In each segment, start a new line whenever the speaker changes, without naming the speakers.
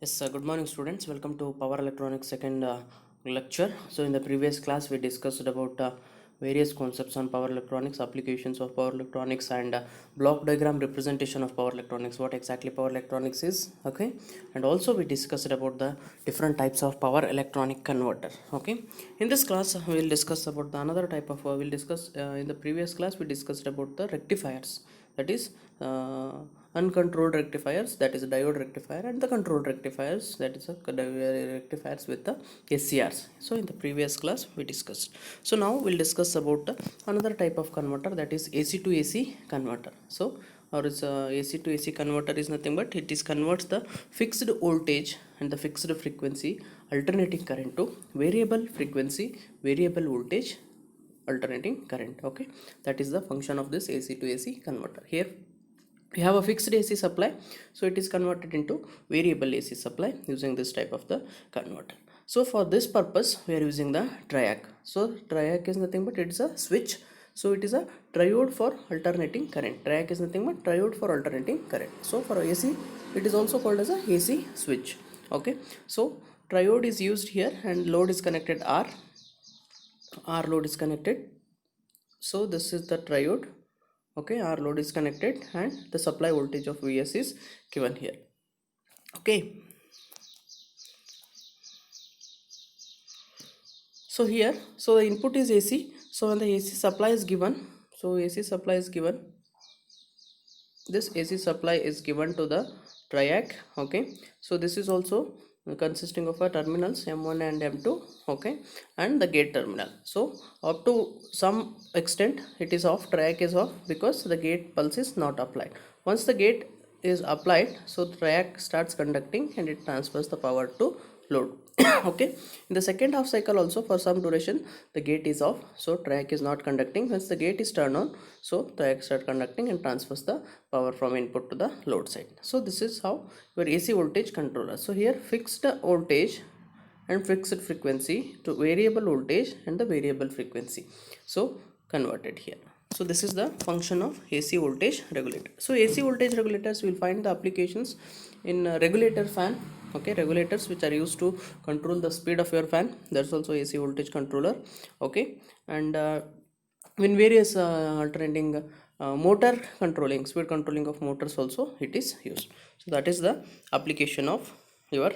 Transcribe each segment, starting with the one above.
Yes, good morning, students. Welcome to Power Electronics second lecture. So, in the previous class, we discussed about various concepts on power electronics, applications of power electronics, and block diagram representation of power electronics. What exactly power electronics is, okay? And also, we discussed about the different types of power electronic converter. Okay. In this class, we will discuss about the another type of. We'll discuss in the previous class we discussed about the rectifiers. That is. Uncontrolled rectifiers, that is a diode rectifier, and the controlled rectifiers, that is a rectifiers with the SCRs. So in the previous class we discussed. So now we'll discuss about another type of converter, that is AC to AC converter. So or is AC to AC converter is nothing but it is converts the fixed voltage and the fixed frequency alternating current to variable frequency variable voltage alternating current. Okay, that is the function of this AC to AC converter. Here we have a fixed AC supply, so it is converted into variable AC supply using this type of the converter. So for this purpose we are using the triac. So triac is nothing but it's a switch, so it is a triode for alternating current. Triac is nothing but triode for alternating current. So for AC it is also called as a AC switch. Okay, so triode is used here and load is connected, R load is connected. So this is the triode. Okay, our load is connected and the supply voltage of Vs is given here. Okay, so here, so the input is AC, so when the AC supply is given, so AC supply is given, this AC supply is given to the triac. Okay, so this is also consisting of a terminals M1 and M2. Okay, and the gate terminal. So up to some extent it is off, triac is off because the gate pulse is not applied. Once the gate is applied, so triac starts conducting and it transfers the power to load. Okay, in the second half cycle also for some duration the gate is off, so triac is not conducting. Once the gate is turned on, so triac start conducting and transfers the power from input to the load side. So this is how your AC voltage controller. So here fixed voltage and fixed frequency to variable voltage and the variable frequency, so converted here. So this is the function of AC voltage regulator. So AC voltage regulators will find the applications in regulator fan. Okay, regulators which are used to control the speed of your fan, that's also AC voltage controller. Okay, and in various alternating motor controlling, speed controlling of motors also it is used. So that is the application of your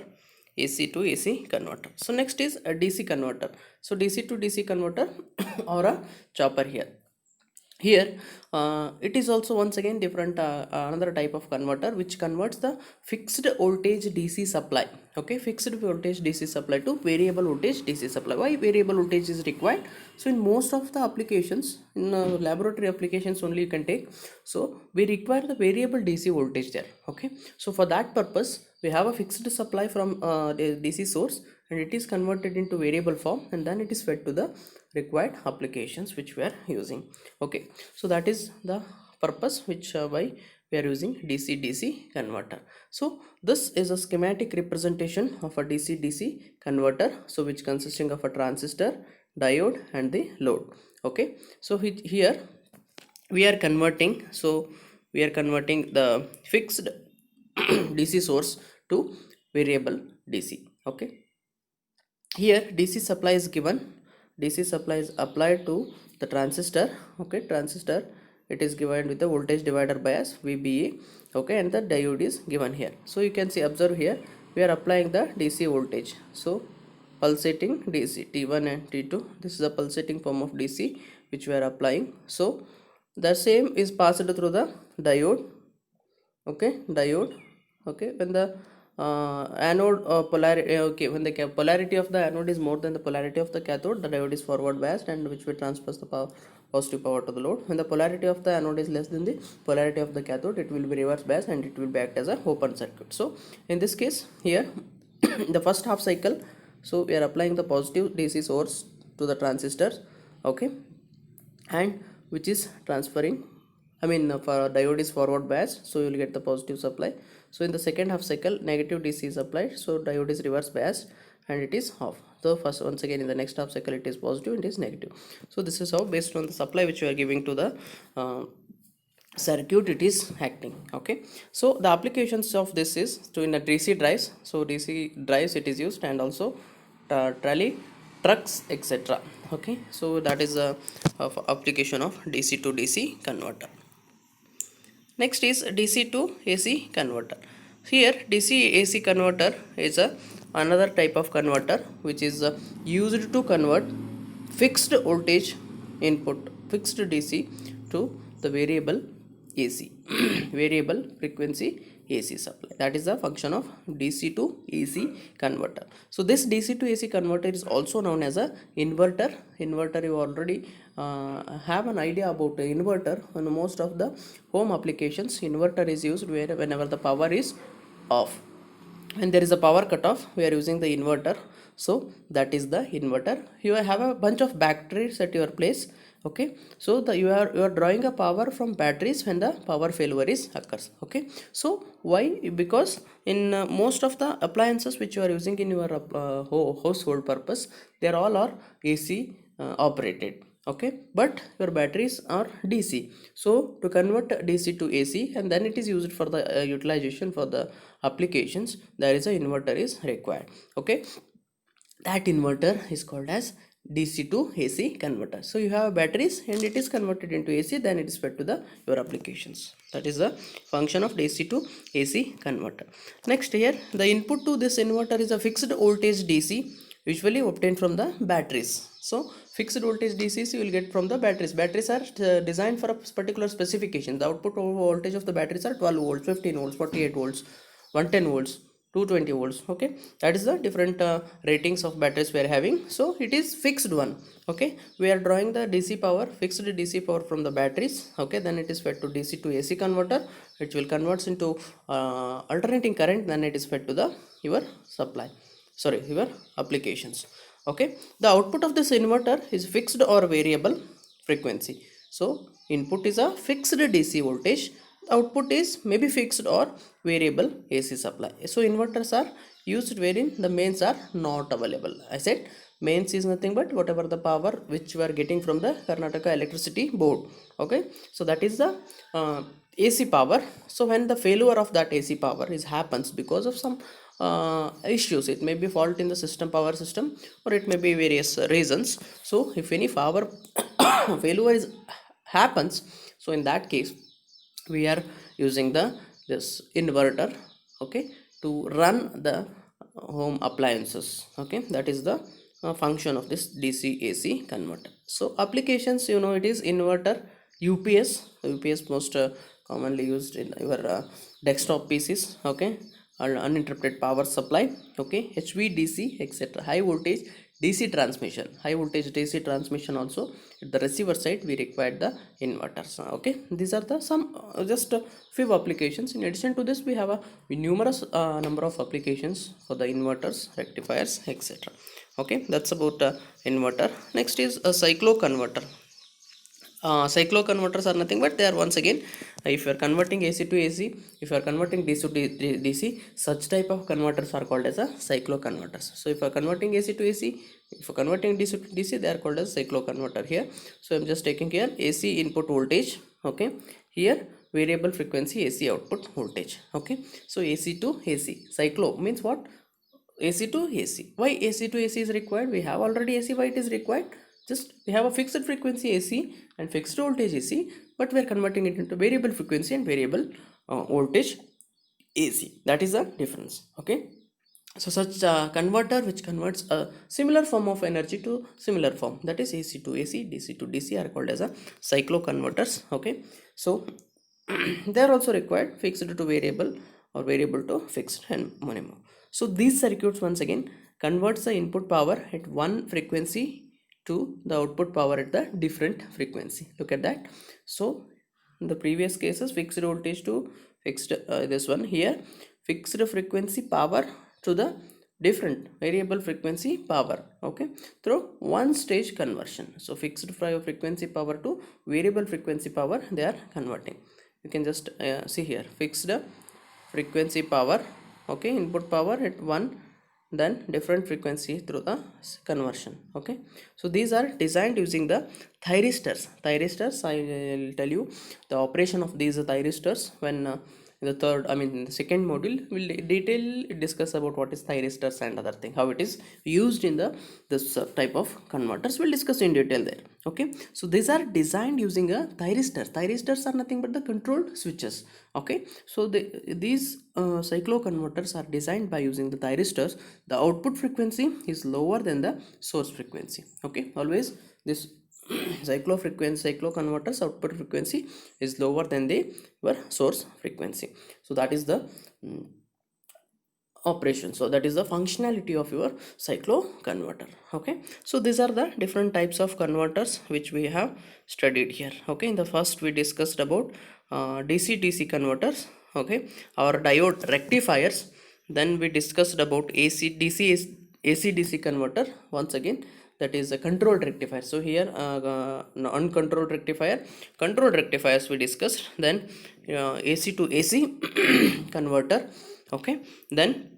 AC to AC converter. So next is a DC converter. So DC to DC converter or a chopper here. Here it is also once again different, another type of converter which converts the fixed voltage DC supply. Okay, fixed voltage DC supply to variable voltage DC supply. Why variable voltage is required? So in most of the applications, in laboratory applications only you can take, so we require the variable DC voltage there. Okay, so for that purpose we have a fixed supply from the DC source and it is converted into variable form and then it is fed to the required applications which we are using. Okay, so that is the purpose which why we are using DC DC converter. So this is a schematic representation of a DC DC converter, so which consisting of a transistor, diode and the load. Okay, so here we are converting, so we are converting the fixed DC source to variable DC. Okay, here DC supply is given, DC supply is applied to the transistor. Okay, transistor, it is given with the voltage divider bias VBE. Okay, and the diode is given here. So you can see, observe here, we are applying the DC voltage, so pulsating DC T1 and T2, this is the pulsating form of DC which we are applying. So the same is passed through the diode. Okay, diode. Okay, when the anode polarity, okay, when the polarity of the anode is more than the polarity of the cathode, the diode is forward biased and which will transfer the power, positive power to the load. When the polarity of the anode is less than the polarity of the cathode, it will be reverse biased and it will be act as a open circuit. So in this case here in the first half cycle, so we are applying the positive DC source to the transistors. Okay, and which is transferring, I mean for diode is forward biased, so you will get the positive supply. So in the second half cycle negative DC is applied, so diode is reverse biased and it is off. So first, once again in the next half cycle it is positive and it is negative. So this is how, based on the supply which you are giving to the circuit it is acting. Okay, so the applications of this is to in a DC drives. So DC drives it is used, and also trolley, trucks, etc. Okay, so that is a of application of DC to DC converter. Next is DC to AC converter. Here DC AC converter is a another type of converter which is used to convert fixed voltage input, fixed DC, to the variable AC variable frequency AC supply. That is the function of DC to AC converter. So this DC to AC converter is also known as a inverter. Inverter, you already have an idea about the inverter. In most of the home applications, inverter is used where whenever the power is off. When there is a power cutoff, we are using the inverter. So that is the inverter. You have a bunch of batteries at your place. Okay, so you are drawing a power from batteries when the power failure is occurs. Okay, so why? Because in most of the appliances which you are using in your household purpose, they all are AC operated. Okay, but your batteries are DC. So to convert DC to AC, and then it is used for the utilization for the applications, there is a inverter is required. Okay, that inverter is called as DC to AC converter. So you have batteries and it is converted into AC, then it is fed to the your applications. That is the function of DC to AC converter. Next, here the input to this inverter is a fixed voltage DC, usually obtained from the batteries. So fixed voltage DCs you will get from the batteries. Batteries are designed for a particular specification. The output voltage of the batteries are 12 volts, 15 volts, 48 volts, 110 volts, 220 volts. Okay, that is the different ratings of batteries we are having. So it is fixed one. Okay, we are drawing the DC power, fixed DC power from the batteries. Okay, then it is fed to DC to AC converter, which will converts into alternating current, then it is fed to the your supply, sorry, your applications. Okay, the output of this inverter is fixed or variable frequency. So input is a fixed DC voltage, output is maybe fixed or variable AC supply. So inverters are used wherein the mains are not available. I said mains is nothing but whatever the power which we are getting from the Karnataka electricity board. Okay, so that is the AC power. So when the failure of that AC power is happens because of some issues, it may be fault in the system, power system, or it may be various reasons. So if any power failure is happens, so in that case we are using the this inverter. Okay, to run the home appliances. Okay, that is the function of this DC AC converter. So applications, you know, it is inverter, UPS most commonly used in your desktop PCs. Okay, uninterrupted power supply. Okay, HVDC, etc. High voltage DC transmission, high voltage DC transmission also at the receiver side we require the inverters. Okay, these are the some just few applications. In addition to this, we have a numerous number of applications for the inverters, rectifiers, etc. Okay, that's about inverter. Next is a cyclo converter. Cyclo converters are nothing but they are once again, if you are converting AC to AC, if you are converting DC to DC, such type of converters are called as a cyclo converters. So if you are converting AC to AC, if you are converting DC to DC, they are called as cyclo converter here. So I'm just taking here AC input voltage. Okay, here variable frequency AC output voltage. Okay, so AC to AC, cyclo means what? AC to AC. Why AC to AC is required? We have already AC. Why it is required? Just we have a fixed frequency AC and fixed voltage AC, but we are converting it into variable frequency and variable voltage AC. That is the difference. Okay. So such converter which converts a similar form of energy to similar form, that is AC to AC, DC to DC, are called as a cyclo converters. Okay. So they are also required fixed to variable or variable to fixed and many more. So these circuits once again converts the input power at one frequency to the output power at the different frequency. Look at that. So in the previous cases, fixed voltage to fixed this one here, fixed frequency power to the different variable frequency power. Okay, through one stage conversion. So fixed frequency power to variable frequency power they are converting. You can just see here fixed frequency power. Okay, input power at one then different frequency through the conversion. Okay, so these are designed using the thyristors. I will tell you the operation of these thyristors when in the third, I mean in the second module we'll detail discuss about what is thyristors and other thing, how it is used in the this type of converters. We'll discuss in detail there. Okay, so these are designed using a thyristors are nothing but the controlled switches. Okay, so these cyclo converters are designed by using the thyristors. The output frequency is lower than the source frequency. Okay, always this cyclo converters output frequency is lower than the your source frequency. So that is the operation, so that is the functionality of your cyclo converter. Okay, so these are the different types of converters which we have studied here. Okay, in the first we discussed about DC converters. Okay, our diode rectifiers. Then we discussed about AC DC converter. Once again, that is a controlled rectifier. So here uncontrolled rectifier, controlled rectifiers we discussed. Then AC to AC converter. Okay, then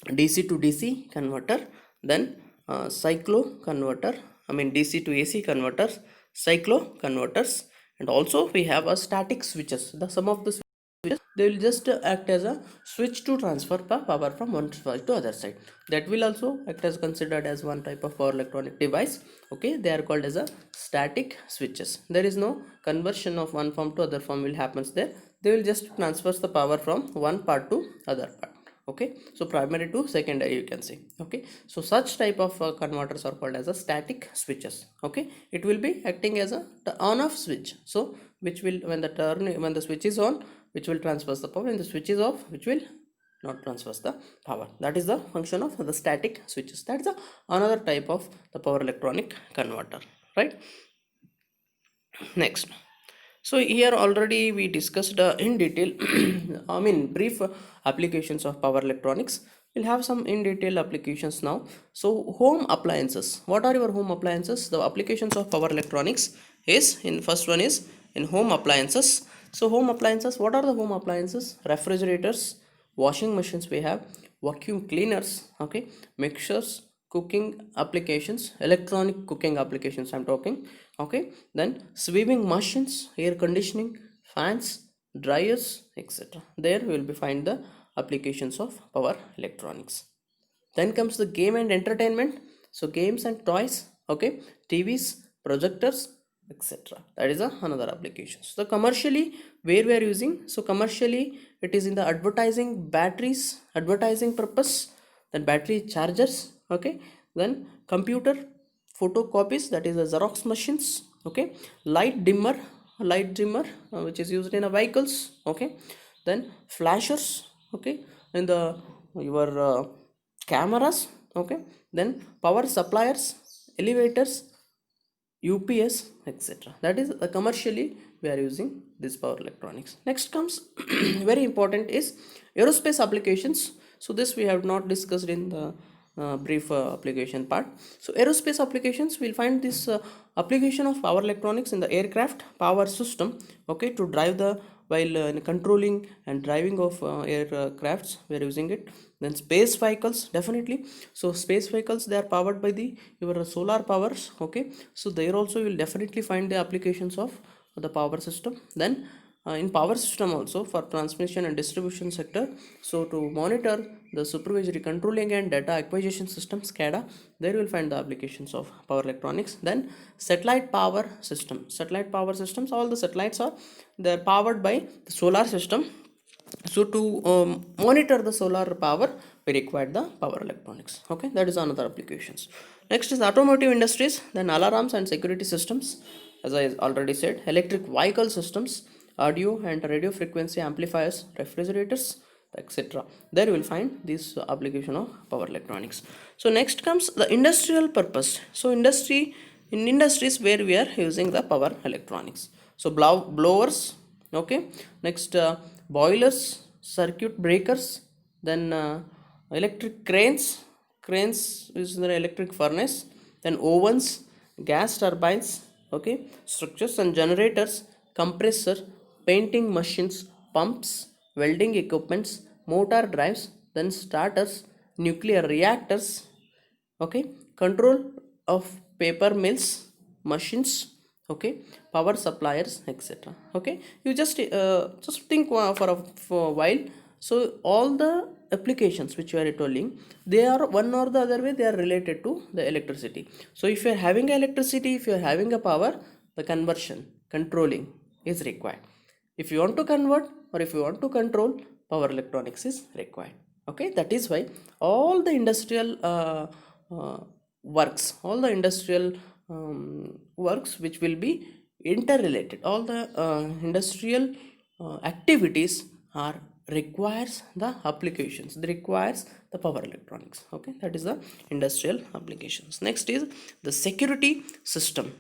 DC to DC converter, then cyclo converter, I mean DC to AC converters, cyclo converters, and also we have a static switches. The some of the switches, they will just act as a switch to transfer power from one side to other side. That will also act as considered as one type of power electronic device. Okay, they are called as a static switches. There is no conversion of one form to other form will happens there. They will just transfers the power from one part to other part. Okay, so primary to secondary you can say. Okay, so such type of converters are called as a static switches. Okay, it will be acting as a on off switch, so which will when the switch is on, which will transfer the power, when the switch is off, which will not transfers the power. That is the function of the static switches. That is another type of the power electronic converter, right? Next, so here already we discussed in detail I mean brief applications of power electronics. We'll have some in detail applications now. So home appliances, what are your home appliances? The applications of power electronics is, in first one is in home appliances. So home appliances, what are the home appliances? Refrigerators, washing machines, we have vacuum cleaners, okay, mixers, cooking applications, electronic cooking applications I'm talking. Okay, then sweeping machines, air conditioning, fans, dryers, etc. There we will be find the applications of power electronics. Then comes the game and entertainment, so games and toys, okay, TVs, projectors, etc. That is another application. So commercially where we are using, so commercially it is in the advertising, batteries, advertising purpose, then battery chargers. Okay, then computer photocopies, that is the Xerox machines. Okay, light dimmer which is used in a vehicles. Okay, then flashers, okay, in the your cameras. Okay, then power suppliers, elevators, UPS, etc. That is commercially we are using this power electronics. Next comes very important is aerospace applications. So this we have not discussed in the brief application part. So aerospace applications, we'll find this application of power electronics in the aircraft power system. Okay, to drive the while controlling and driving of aircrafts we are using it. Then space vehicles, definitely. So space vehicles, they are powered by the your solar powers. Okay, so there also you will definitely find the applications of the power system. Then in power system also for transmission and distribution sector, so to monitor the supervisory controlling and data acquisition system SCADA, there you will find the applications of power electronics. Then satellite power system, satellite power systems, all the satellites are, they are powered by the solar system. So to monitor the solar power we require the power electronics. Okay, that is another applications. Next is automotive industries, then alarms and security systems, as I already said, electric vehicle systems, audio and radio frequency amplifiers, refrigerators, etc. There you will find this application of power electronics. So next comes the industrial purpose. So in industries where we are using the power electronics, so blowers. Okay, next boilers, circuit breakers, then electric cranes is the electric furnace, then ovens, gas turbines, okay, structures and generators, compressor, painting machines, pumps, welding equipments, motor drives, then starters, nuclear reactors, okay, control of paper mills, machines, okay, power suppliers, etc. Okay, you just think for a while. So all the applications which you are telling, they are one or the other way they are related to the electricity. So if you are having electricity, if you are having a power, the conversion, controlling is required. If you want to convert or if you want to control, power electronics is required. Okay, that is why all the industrial uh, works, all the industrial works which will be interrelated, all the industrial activities are requires the applications, they requires the power electronics. Okay, that is the industrial applications. Next is the security system.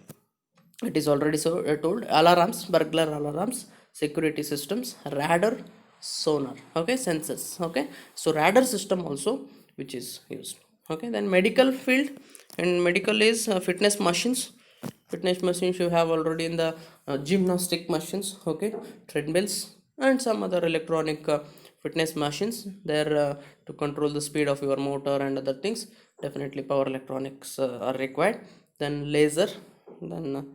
It is already told, alarms, burglar alarms, security systems, radar, sonar, okay, sensors. Okay, so radar system also which is used. Okay, then medical field, and medical is fitness machines. Fitness machines you have already in the gymnastic machines, okay, treadmills, and some other electronic fitness machines there to control the speed of your motor and other things. Definitely power electronics are required. Then laser, then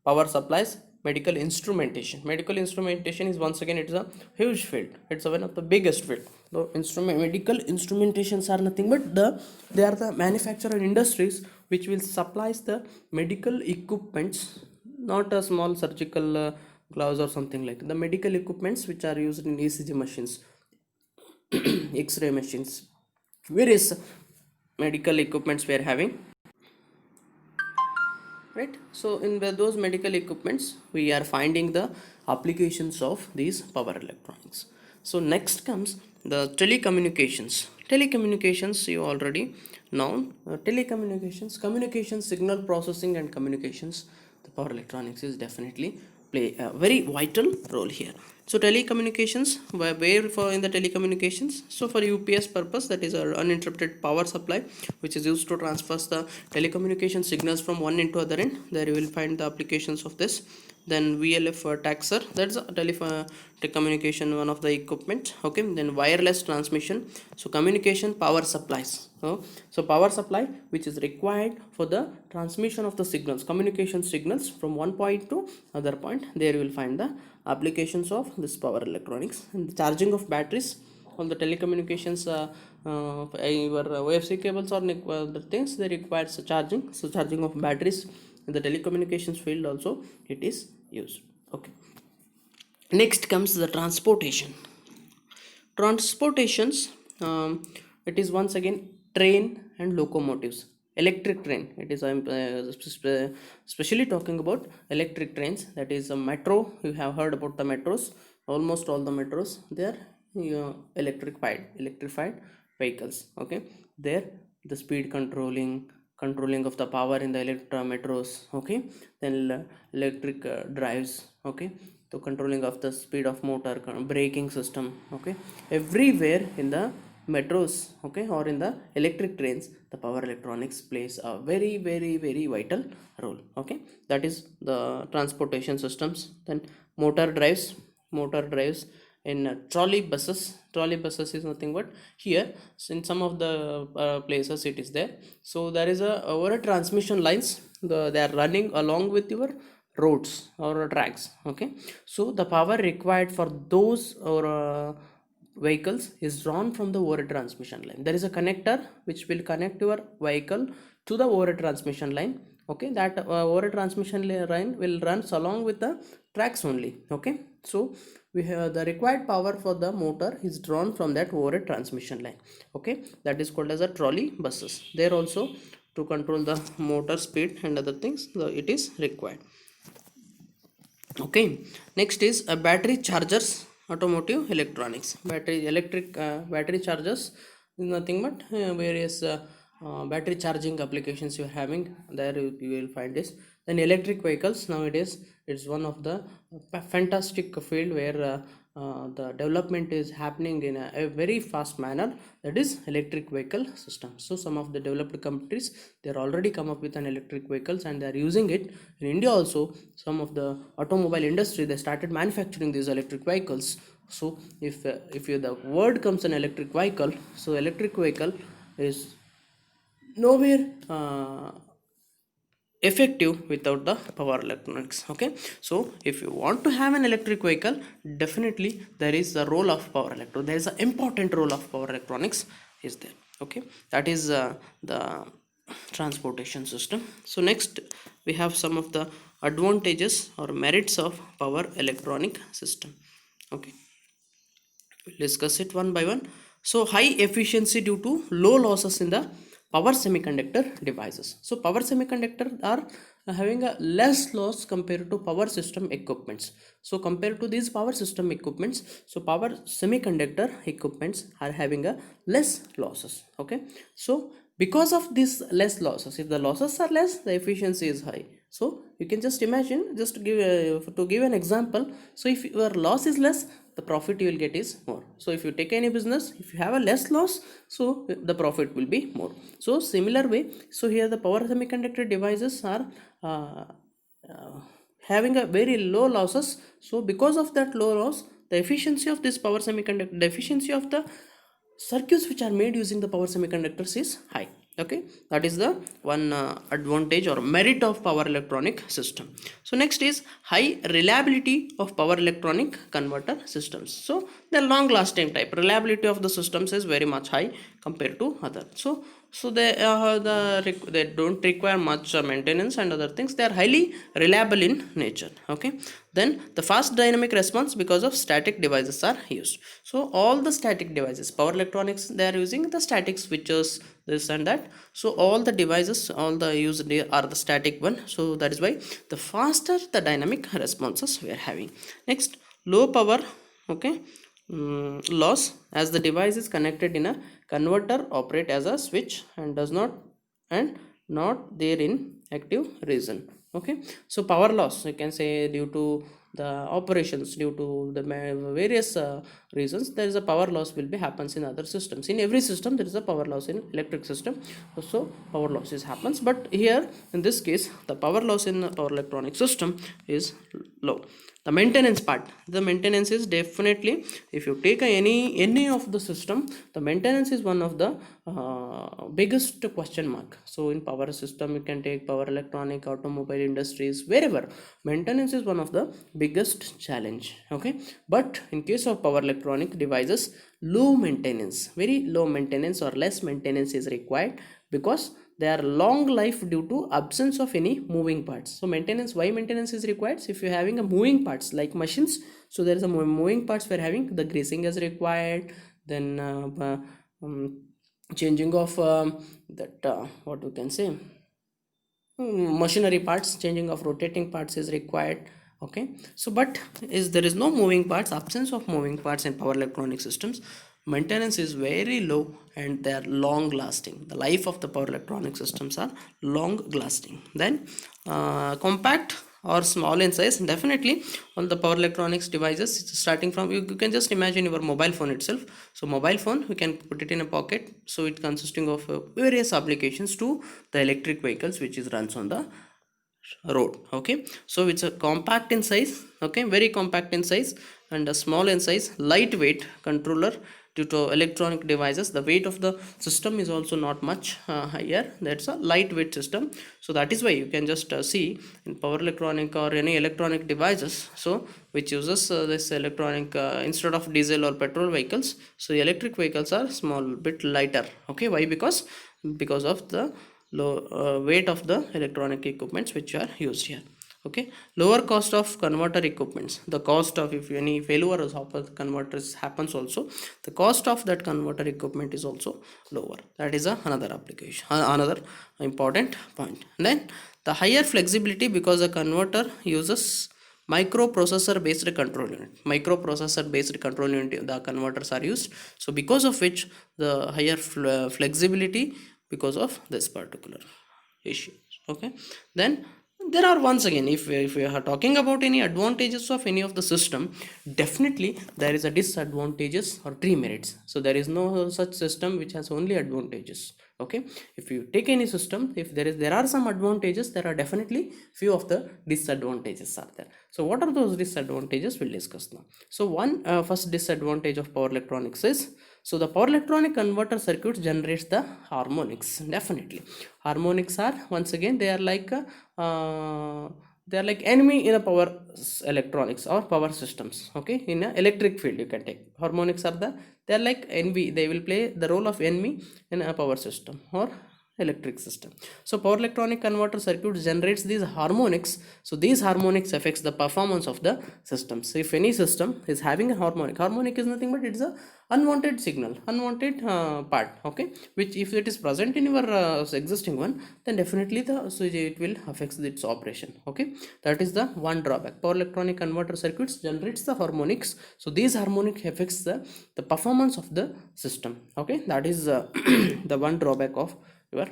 power supplies, medical instrumentation. Medical instrumentation is once again, it is a huge field, it's one of the biggest field. So medical instrumentations are nothing but they are the manufacturer industries which will supplies the medical equipments, not a small surgical gloves or something like the medical equipments which are used in ECG machines, X-ray machines, various medical equipments we are having, right? So in those medical equipments we are finding the applications of these power electronics. So next comes the telecommunications. Telecommunications you already know. Telecommunications, communication, signal processing and communications, the power electronics is definitely play a very vital role here. So telecommunications, where for in the telecommunications, so for UPS purpose, that is our uninterrupted power supply, which is used to transfer the telecommunication signals from one end to other end. There you will find the applications of this. Then VLF taxer, that's a telecommunication one of the equipment. Okay, then wireless transmission, so communication power supplies. So power supply which is required for the transmission of the signals, communication signals from one point to other point. There you will find the applications of this power electronics. And the charging of batteries on the telecommunications, your OFC cables or the things, they require charging. So charging of batteries in the telecommunications field also it is used. Okay, next comes the transportation. Transportations, it is once again train and locomotives. Electric train, it is especially talking about electric trains. That is a metro, you have heard about the metros. Almost all the metros, they are electrified vehicles. Okay, there the speed controlling of the power in the metros. Okay, then electric drives. Okay, so controlling of the speed of motor, braking system. Okay, everywhere in the metros, okay, or in the electric trains, the power electronics plays a very very very vital role. Okay, that is the transportation systems. Then motor drives in trolley buses. Trolley buses is nothing but here, so in some of the places it is there. So there is a over a transmission lines, they are running along with your roads or tracks. Okay, so the power required for those or vehicles is drawn from the overhead transmission line. There is a connector which will connect your vehicle to the overhead transmission line. Okay, that overhead transmission line will runs along with the tracks only. Okay, so we have the required power for the motor is drawn from that overhead transmission line. Okay, that is called as a trolley buses. There also to control the motor speed and other things, so it is required. Okay, next is a battery chargers, automotive electronics. Battery chargers is nothing but various battery charging applications you're having. There you will find this. Then electric vehicles, nowadays it's one of the fantastic field where the development is happening in a very fast manner, that is electric vehicle system. So some of the developed countries, they are already come up with an electric vehicles and they are using it. In India also, some of the automobile industry, they started manufacturing these electric vehicles. So if the word comes an electric vehicle, so electric vehicle is nowhere effective without the power electronics. Okay, so if you want to have an electric vehicle, definitely there is the role of power electro, there is an important role of power electronics is there. Okay, that is the transportation system. So next we have some of the advantages or merits of power electronic system. Okay, we'll discuss it one by one. So high efficiency due to low losses in the power semiconductor devices. So power semiconductor are having a less loss compared to power system equipments. So compared to these power system equipments, so power semiconductor equipments are having a less losses. Okay, so because of this less losses, if the losses are less, the efficiency is high. So you can just imagine, just to give an example, so if your loss is less, the profit you will get is more. So if you take any business, if you have a less loss, so the profit will be more. So similar way, so here the power semiconductor devices are uh, having a very low losses. So because of that low loss, the efficiency of this power semiconductor, the efficiency of the circuits which are made using the power semiconductors is high. Okay, that is the one advantage or merit of power electronic system. So next is high reliability of power electronic converter systems. So the long lasting type, reliability of the systems is very much high compared to other. So they don't require much maintenance and other things, they are highly reliable in nature. Okay, then the fast dynamic response because of static devices are used. So all the static devices, power electronics, they are using the static switches, this and that. So all the devices, all the used are the static one. So that is why the faster the dynamic responses we are having. Next, low power. Okay, loss, as the device is connected in a converter, operate as a switch and does not and not there in active region. Okay, so power loss, you can say, due to the operations, due to the various reasons, there is a power loss will be happens in other systems. In every system there is a power loss, in electric system so power losses happens, but here in this case the power loss in power electronic system is low. The maintenance part, the maintenance is definitely, if you take any of the system, the maintenance is one of the biggest question mark. So in power system you can take power electronic, automobile industries, wherever maintenance is one of the biggest challenge. Okay, but in case of power electronic devices, low maintenance, very low maintenance or less maintenance is required, because they are long life due to absence of any moving parts. So maintenance, why maintenance is required? So if you're having a moving parts like machines, so there is a moving parts we're having, the greasing is required, then changing of that what we can say, machinery parts, changing of rotating parts is required. Okay, so but is there is no moving parts, absence of moving parts in power electronic systems, maintenance is very low and they are long lasting. The life of the power electronic systems are long lasting. Then compact or small in size, definitely all the power electronics devices, starting from, you can just imagine your mobile phone itself. So mobile phone, we can put it in a pocket, so it consisting of various applications to the electric vehicles which is runs on the road. Okay, so it's a compact in size, okay, very compact in size, and a small in size, lightweight controller. Due to electronic devices, the weight of the system is also not much higher, that's a lightweight system. So that is why you can just see in power electronic or any electronic devices, so which uses this electronic instead of diesel or petrol vehicles, so the electric vehicles are small bit lighter. Okay, why? Because of the low weight of the electronic equipments which are used here. Okay, lower cost of converter equipments, the cost of, if any failure of converters happens also, the cost of that converter equipment is also lower. That is another application, another important point. And then the higher flexibility, because the converter uses microprocessor based control unit, microprocessor based control unit the converters are used, so because of which the higher flexibility because of this particular issue. Okay, then there are, once again, if we are talking about any advantages of any of the system, definitely there is a disadvantages or demerits. So there is no such system which has only advantages. Okay, if you take any system, if there are some advantages, there are definitely few of the disadvantages are there. So what are those disadvantages, we'll discuss now. So one first disadvantage of power electronics is So the power electronic converter circuit generates the harmonics. Definitely, harmonics are, once again, they are like enemy in a power electronics or power systems. Okay, in a electric field, you can take harmonics are they are like enemy. They will play the role of enemy in a power system or electric system. So power electronic converter circuit generates these harmonics. So these harmonics affects the performance of the system. So if any system is having a harmonic is nothing but it's a unwanted signal, unwanted part, okay, which if it is present in your existing one, then definitely it will affect its operation. Okay, that is the one drawback. Power electronic converter circuits generates the harmonics. So these harmonic affects the performance of the system. Okay, that is the one drawback of your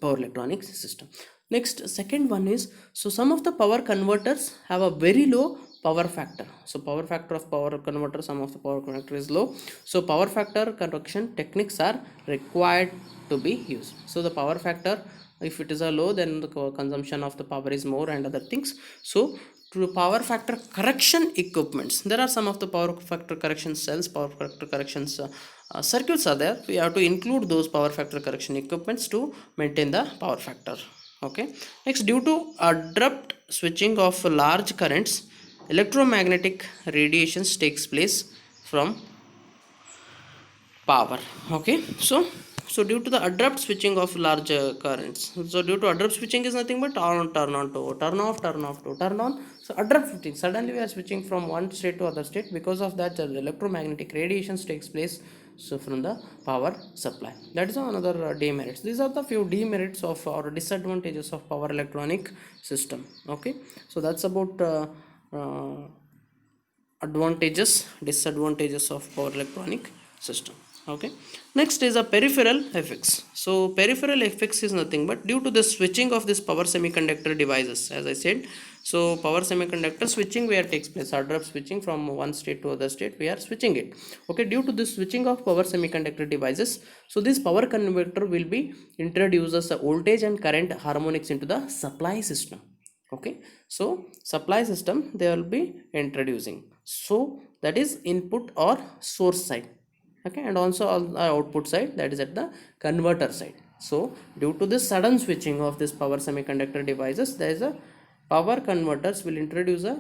power electronics system. Next, second one is, so some of the power converters have a very low power factor. So power factor of power converter, some of the power converter is low. So power factor correction techniques are required to be used. So the power factor, if it is a low, then the consumption of the power is more and other things. So to power factor correction equipments, there are some of the power factor correction cells, power factor corrections circuits are there. We have to include those power factor correction equipments to maintain the power factor. Okay, next, due to abrupt switching of large currents, electromagnetic radiations takes place from power. Okay, so due to the abrupt switching of large currents, so due to abrupt switching is nothing but turn on to turn off, turn off to turn on. So abrupt switching, suddenly we are switching from one state to other state. Because of that, the electromagnetic radiations takes place, so from the power supply. That is another demerits. These are the few demerits of or disadvantages of power electronic system. Okay, so that's about advantages, disadvantages of power electronic system. Okay, next is a peripheral effects. So peripheral effects is nothing but due to the switching of this power semiconductor devices, as I said. So power semiconductor switching where takes place, abrupt switching from one state to other state, we are switching it. Okay, due to this switching of power semiconductor devices, so this power converter will be introduces a voltage and current harmonics into the supply system. Okay, so supply system they will be introducing, so that is input or source side. Okay, and also on the output side, that is at the converter side. So due to this sudden switching of this power semiconductor devices, there is a power converters will introduce a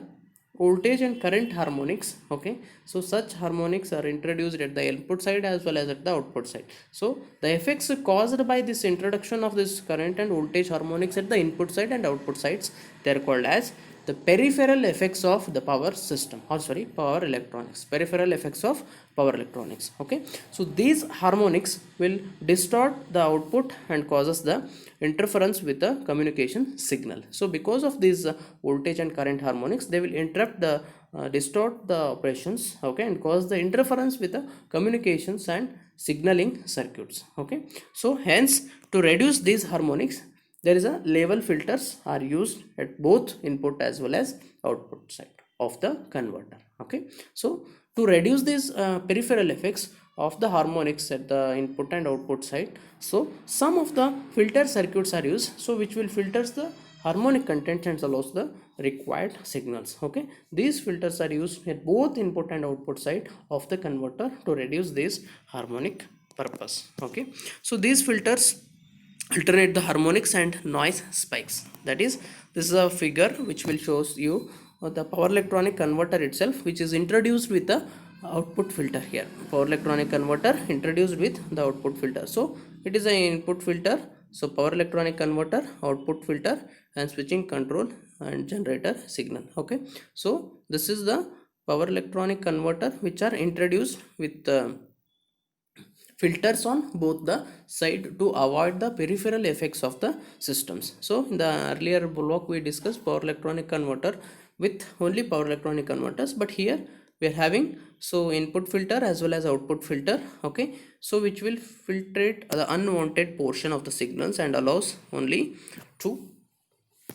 voltage and current harmonics. Okay, so such harmonics are introduced at the input side as well as at the output side. So the effects caused by this introduction of this current and voltage harmonics at the input side and output sides, they are called as the peripheral effects of the power system, or sorry, power electronics, peripheral effects of power electronics. Okay, so these harmonics will distort the output and causes the interference with the communication signal. So because of these voltage and current harmonics, they will interrupt the distort the operations. Okay, and cause the interference with the communications and signaling circuits. Okay, so hence to reduce these harmonics, there is a level filters are used at both input as well as output side of the converter. Okay, so to reduce these peripheral effects of the harmonics at the input and output side, so some of the filter circuits are used, so which will filters the harmonic content and allows the required signals. Okay, these filters are used at both input and output side of the converter to reduce this harmonic purpose. Okay, so these filters alternate the harmonics and noise spikes. That is, this is a figure which will shows you the power electronic converter itself, which is introduced with the output filter. Here power electronic converter introduced with the output filter. So it is an input filter, so power electronic converter, output filter, and switching control and generator signal. Okay, so this is the power electronic converter which are introduced with filters on both the side to avoid the peripheral effects of the systems. So in the earlier block we discussed power electronic converter with only power electronic converters, but here we are having so input filter as well as output filter. Okay, so which will filtrate the unwanted portion of the signals and allows only to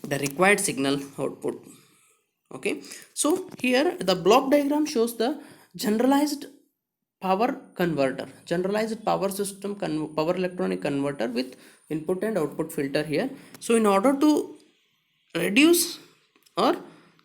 the required signal output. Okay, so here the block diagram shows the generalized power converter, generalized power system power electronic converter with input and output filter here. So in order to reduce or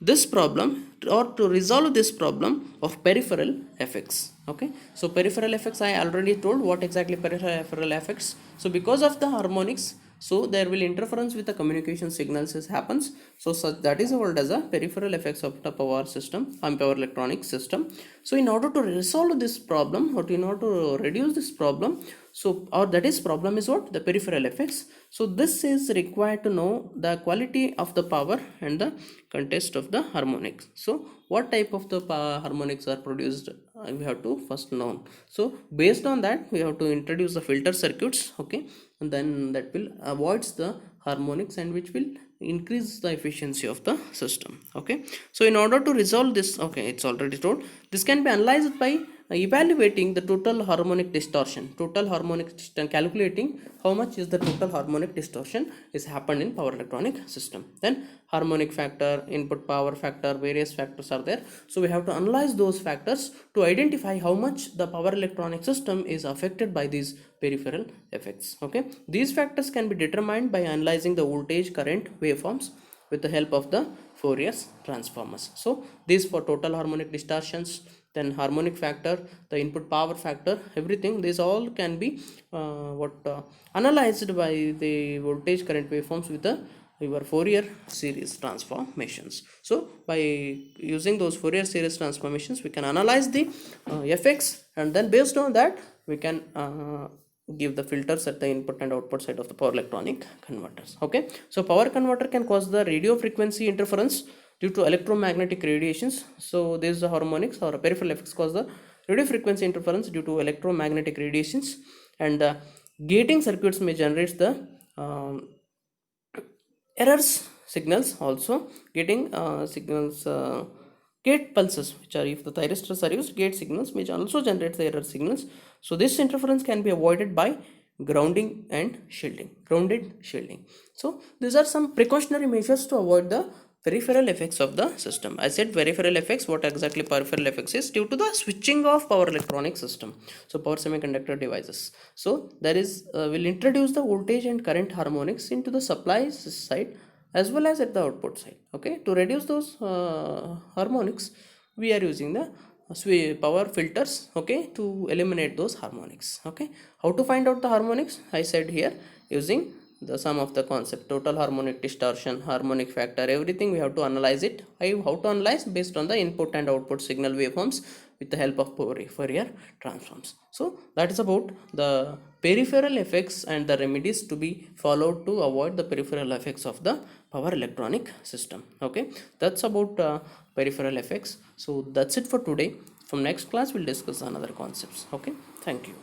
this problem or to resolve this problem of peripheral effects. Okay, so peripheral effects, I already told what exactly peripheral effects. So because of the harmonics, so there will interference with the communication signals is happens. So such that is called as a peripheral effects of the power system and power electronic system. So in order to resolve this problem, or in order to reduce this problem, so or that is problem is what the peripheral effects. So this is required to know the quality of the power and the context of the harmonics. So what type of the harmonics are produced, we have to first know. So based on that, we have to introduce the filter circuits. Okay, and then that will avoids the harmonics and which will increase the efficiency of the system. Okay, so in order to resolve this, okay, it's already told, this can be analyzed by evaluating the total harmonic distortion. Total harmonic calculating how much is the total harmonic distortion is happened in power electronic system. Then harmonic factor, input power factor, various factors are there. So we have to analyze those factors to identify how much the power electronic system is affected by these peripheral effects. Okay, these factors can be determined by analyzing the voltage current waveforms with the help of the Fourier transformers. So these for total harmonic distortions, then harmonic factor, the input power factor, everything, these all can be analyzed by the voltage current waveforms with the your Fourier series transformations. So by using those Fourier series transformations, we can analyze the effects, and then based on that we can give the filters at the input and output side of the power electronic converters. Okay, so power converter can cause the radio frequency interference due to electromagnetic radiations. So this is the harmonics or peripheral effects cause the radio frequency interference due to electromagnetic radiations, and the gating circuits may generate the errors signals, also getting signals, gate pulses, which are, if the thyristors are used, gate signals which also generate the error signals. So this interference can be avoided by grounding and shielding, grounded shielding. So these are some precautionary measures to avoid the peripheral effects of the system. I said peripheral effects, what exactly peripheral effects is due to the switching of power electronic system, so power semiconductor devices. So there is will introduce the voltage and current harmonics into the supply side as well as at the output side. Okay, to reduce those harmonics, we are using the power filters, okay, to eliminate those harmonics. Okay, how to find out the harmonics, I said here, using the sum of the concept, total harmonic distortion, harmonic factor, everything we have to analyze it. How to analyze? Based on the input and output signal waveforms with the help of Fourier transforms. So that is about the peripheral effects and the remedies to be followed to avoid the peripheral effects of the power electronic system. Okay, that's about peripheral effects. So that's it for today. From next class we'll discuss another concepts. Okay, thank you.